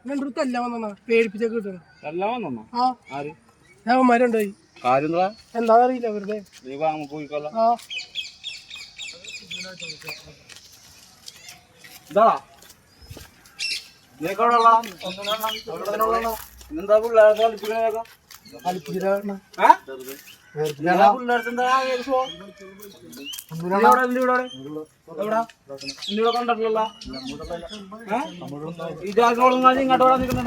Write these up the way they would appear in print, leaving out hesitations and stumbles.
രണ്ടു വന്നാ പേടിപ്പിച്ചൊക്കെ കിട്ടണം. ആ അവന്മാരുണ്ടായി എന്താന്നറിയില്ല വെറുതെ. എന്താ പിള്ളേർ കണ്ടിട്ടില്ല ഇങ്ങോട്ട് നിൽക്കുന്ന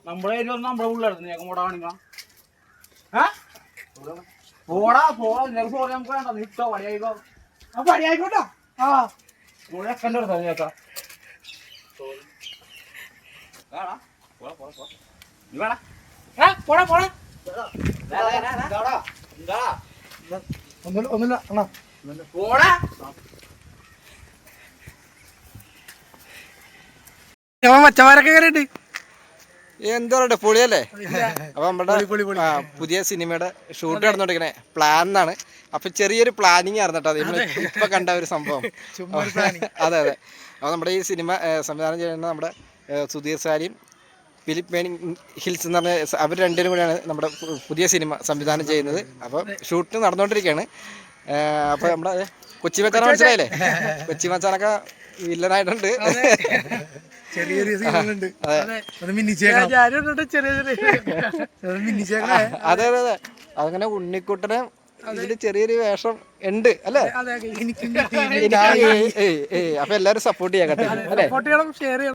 നമ്മുടെ ഏരിയ നമ്മുടെ പിള്ളേർക്ക് ഞങ്ങൾ കൂടെ കാണിക്കാം. പോടാ പോടാ നിനക്ക് സോറി നമുക്ക് വേണ്ട. നീ ഇട്ടോ പടിയായിക്കോ. ആ പടിയായിക്കോട്ടോ. എക്കൻ്റെ അടുത്താ ചേട്ടാ. നീ വേടാ പോടാ പോടാ ഒന്നുമില്ല അണ്ണാ പോടാ. മച്ചമാരൊക്കെ കയറിയിട്ട് എന്താ പറയട്ടെ, പൊളിയല്ലേ? അപ്പൊ നമ്മുടെ പുതിയ സിനിമയുടെ ഷൂട്ട് നടന്നുകൊണ്ടിരിക്കണേ പ്ലാനാണ്. അപ്പൊ ചെറിയൊരു പ്ലാനിങ് ആയിരുന്നു കേട്ടോ നമ്മൾ ഇപ്പൊ കണ്ട ഒരു സംഭവം. അതെ അതെ. അപ്പൊ നമ്മുടെ ഈ സിനിമ സംവിധാനം ചെയ്യുന്ന നമ്മുടെ സുധീർ സാരിയും ഫിലിപ്പ് മേനിങ് ഹിൽസ് എന്ന് പറഞ്ഞ അവർ രണ്ടുപേരും കൂടിയാണ് നമ്മുടെ പുതിയ സിനിമ സംവിധാനം ചെയ്യുന്നത്. അപ്പോൾ ഷൂട്ട് നടന്നുകൊണ്ടിരിക്കുകയാണ്. അപ്പോൾ നമ്മുടെ കൊച്ചി മച്ചാനെ മനസ്സിലായില്ലേ? കൊച്ചി മച്ചാനൊക്കെ വില്ലനായിട്ടുണ്ട്. അതെ അതെ അതെ. അങ്ങനെ ഉണ്ണിക്കുട്ടനെ ഇതില് ചെറിയൊരു വേഷം ഉണ്ട് അല്ലേ? അപ്പൊ എല്ലാരും സപ്പോർട്ട് ചെയ്യാൻ കേട്ടോ അല്ലേ?